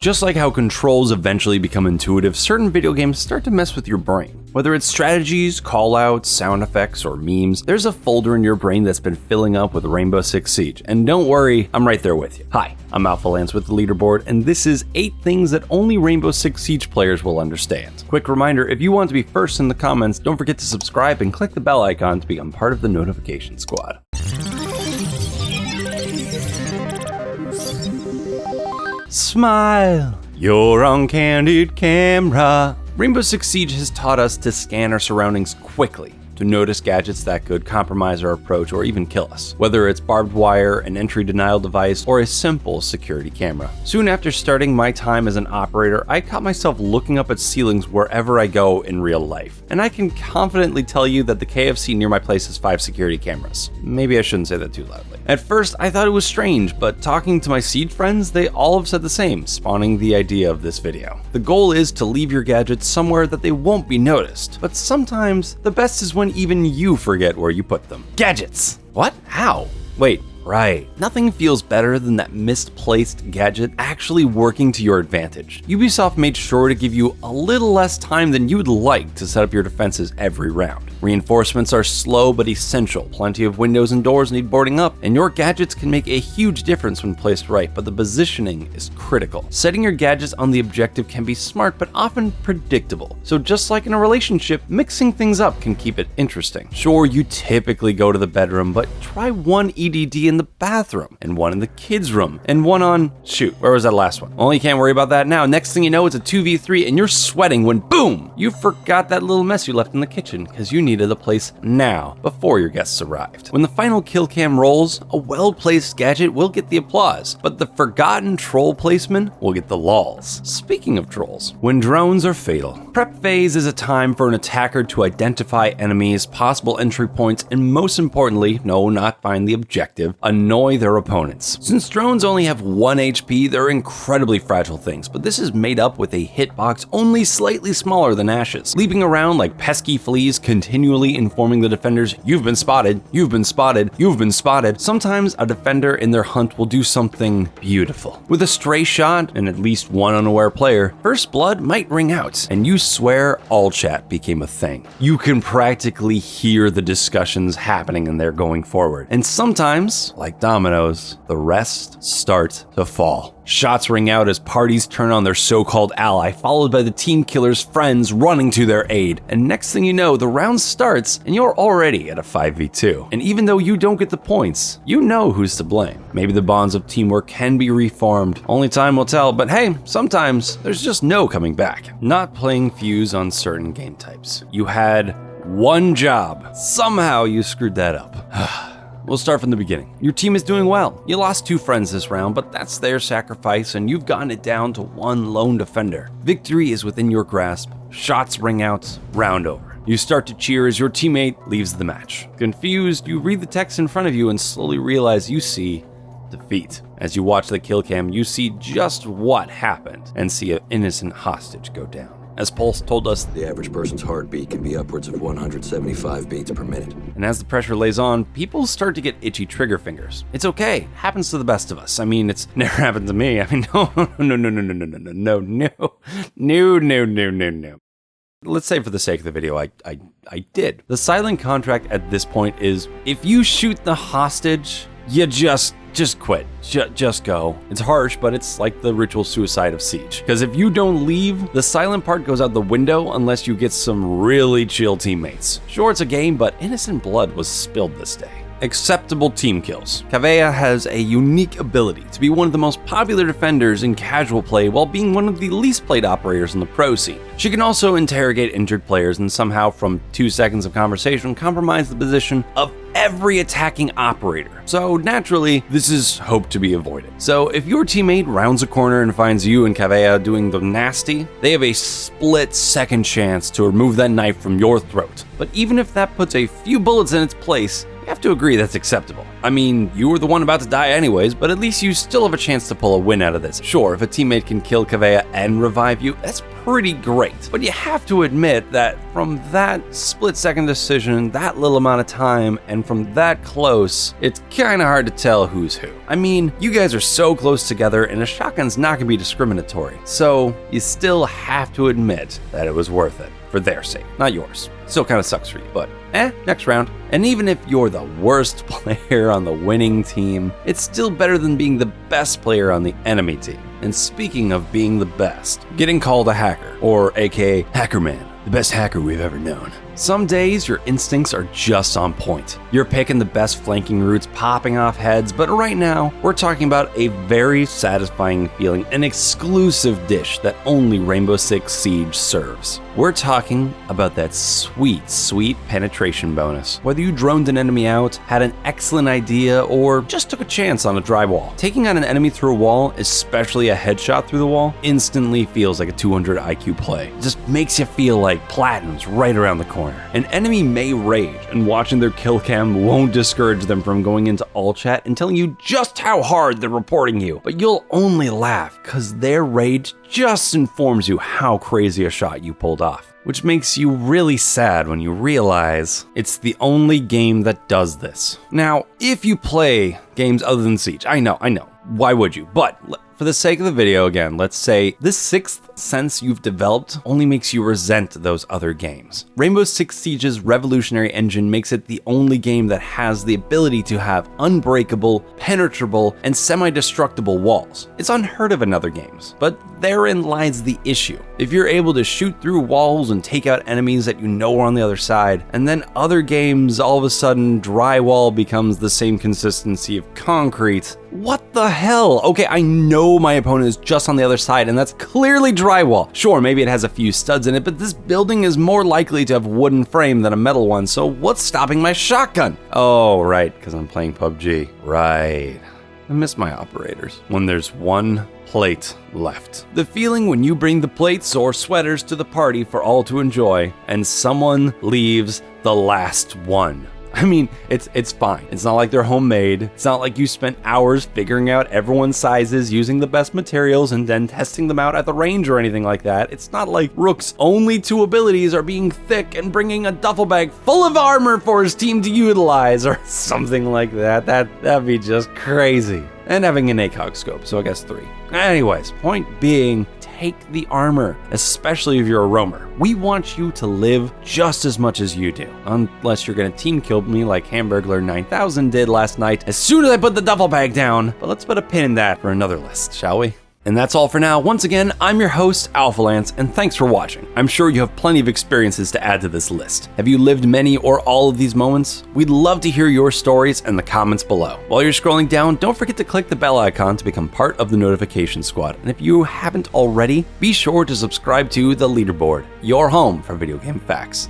Just like how controls eventually become intuitive, certain video games start to mess with your brain. Whether it's strategies, callouts, sound effects, or memes, there's a folder in your brain that's been filling up with Rainbow Six Siege. And don't worry, I'm right there with you. Hi, I'm Alphalance with the Leaderboard, and this is 8 things that only Rainbow Six Siege players will understand. Quick reminder, if you want to be first in the comments, don't forget to subscribe and click the bell icon to become part of the notification squad. Smile, you're on Candid Camera. Rainbow Six Siege has taught us to scan our surroundings quickly, to notice gadgets that could compromise our approach or even kill us, whether it's barbed wire, an entry denial device, or a simple security camera. Soon after starting my time as an operator, I caught myself looking up at ceilings wherever I go in real life. And I can confidently tell you that the KFC near my place has 5 security cameras. Maybe I shouldn't say that too loudly. At first, I thought it was strange, but talking to my Siege friends, they all have said the same, spawning the idea of this video. The goal is to leave your gadgets somewhere that they won't be noticed, but sometimes the best is when even you forget where you put them. Gadgets! What? How? Wait. Right. Nothing feels better than that misplaced gadget actually working to your advantage. Ubisoft made sure to give you a little less time than you'd like to set up your defenses every round. Reinforcements are slow but essential. Plenty of windows and doors need boarding up, and your gadgets can make a huge difference when placed right, but the positioning is critical. Setting your gadgets on the objective can be smart but often predictable. So just like in a relationship, mixing things up can keep it interesting. Sure, you typically go to the bedroom, but try one EDD in the bathroom, and one in the kids' room, and one on... shoot, where was that last one? Well, you can't worry about that now. Next thing you know, it's a 2v3 and you're sweating when boom! You forgot that little mess you left in the kitchen because you needed a place now, before your guests arrived. When the final kill cam rolls, a well-placed gadget will get the applause, but the forgotten troll placement will get the lulz. Speaking of trolls, when drones are fatal, prep phase is a time for an attacker to identify enemies, possible entry points, and most importantly, no, not find the objective, annoy their opponents. Since drones only have 1 HP, they're incredibly fragile things, but this is made up with a hitbox only slightly smaller than Ash's, leaping around like pesky fleas, continually informing the defenders, you've been spotted, you've been spotted, you've been spotted. Sometimes a defender in their hunt will do something beautiful. With a stray shot and at least one unaware player, first blood might ring out, and you swear all chat became a thing. You can practically hear the discussions happening in there going forward, and sometimes, like dominoes, the rest start to fall. Shots ring out as parties turn on their so-called ally, followed by the team killer's friends running to their aid. And next thing you know, the round starts and you're already at a 5v2. And even though you don't get the points, you know who's to blame. Maybe the bonds of teamwork can be reformed. Only time will tell, but hey, sometimes there's just no coming back. Not playing Fuse on certain game types. You had one job. Somehow you screwed that up. We'll start from the beginning. Your team is doing well. You lost 2 friends this round, but that's their sacrifice, and you've gotten it down to 1 lone defender. Victory is within your grasp. Shots ring out, round over. You start to cheer as your teammate leaves the match. Confused, you read the text in front of you and slowly realize you see defeat. As you watch the kill cam, you see just what happened and see an innocent hostage go down. As Pulse told us, the average person's heartbeat can be upwards of 175 beats per minute. And as the pressure lays on, people start to get itchy trigger fingers. It's okay. Happens to the best of us. I mean, it's never happened to me. I mean, no. Let's say for the sake of the video, I did. The silent contract at this point is, if you shoot the hostage, you just quit. Just go. It's harsh, but it's like the ritual suicide of Siege. Because if you don't leave, the silent part goes out the window unless you get some really chill teammates. Sure, it's a game, but innocent blood was spilled this day. Acceptable team kills. Kavea has a unique ability to be one of the most popular defenders in casual play while being one of the least played operators in the pro scene. She can also interrogate injured players and somehow from 2 seconds of conversation compromise the position of every attacking operator. So naturally, this is hoped to be avoided. So if your teammate rounds a corner and finds you and Kavea doing the nasty, they have a split-second chance to remove that knife from your throat. But even if that puts a few bullets in its place, you have to agree that's acceptable. I mean, you were the one about to die anyways, but at least you still have a chance to pull a win out of this. Sure, if a teammate can kill Kavea and revive you, that's pretty great. But you have to admit that from that split-second decision, that little amount of time, and from that close, it's kinda hard to tell who's who. I mean, you guys are so close together, and a shotgun's not gonna be discriminatory. So, you still have to admit that it was worth it. For their sake, not yours. Still kind of sucks for you, but next round. And even if you're the worst player on the winning team, it's still better than being the best player on the enemy team. And speaking of being the best, getting called a hacker, or aka Hacker Man, the best hacker we've ever known. Some days your instincts are just on point. You're picking the best flanking routes, popping off heads, but right now, we're talking about a very satisfying feeling, an exclusive dish that only Rainbow Six Siege serves. We're talking about that sweet, sweet penetration bonus. Whether you droned an enemy out, had an excellent idea, or just took a chance on a drywall, taking on an enemy through a wall, especially a headshot through the wall, instantly feels like a 200 IQ play. It just makes you feel like platinum's right around the corner. An enemy may rage, and watching their kill cam won't discourage them from going into all chat and telling you just how hard they're reporting you, but you'll only laugh because their rage just informs you how crazy a shot you pulled off. Which makes you really sad when you realize it's the only game that does this. Now, if you play games other than Siege, I know, why would you? But for the sake of the video, again, let's say this sixth sense you've developed only makes you resent those other games. Rainbow Six Siege's revolutionary engine makes it the only game that has the ability to have unbreakable, penetrable, and semi-destructible walls. It's unheard of in other games, but therein lies the issue. If you're able to shoot through walls and take out enemies that you know are on the other side, and then other games all of a sudden drywall becomes the same consistency of concrete, what the hell? Okay, I know my opponent is just on the other side, and that's clearly drywall. Sure, maybe it has a few studs in it, but this building is more likely to have wooden frame than a metal one, so what's stopping my shotgun? Oh, right, because I'm playing PUBG. Right. I miss my operators. When there's one plate left. The feeling when you bring the plates or sweaters to the party for all to enjoy, and someone leaves the last one. I mean, it's fine. It's not like they're homemade. It's not like you spent hours figuring out everyone's sizes, using the best materials, and then testing them out at the range or anything like that. It's not like Rook's only two abilities are being thick and bringing a duffel bag full of armor for his team to utilize, or something like that. That'd be just crazy. And having an ACOG scope, so I guess 3. Anyways, point being, take the armor, especially if you're a roamer. We want you to live just as much as you do, unless you're gonna team kill me like Hamburglar 9000 did last night as soon as I put the duffel bag down. But let's put a pin in that for another list, shall we? And that's all for now. Once again, I'm your host, Alphalance, and thanks for watching. I'm sure you have plenty of experiences to add to this list. Have you lived many or all of these moments? We'd love to hear your stories in the comments below. While you're scrolling down, don't forget to click the bell icon to become part of the notification squad. And if you haven't already, be sure to subscribe to the Leaderboard, your home for video game facts.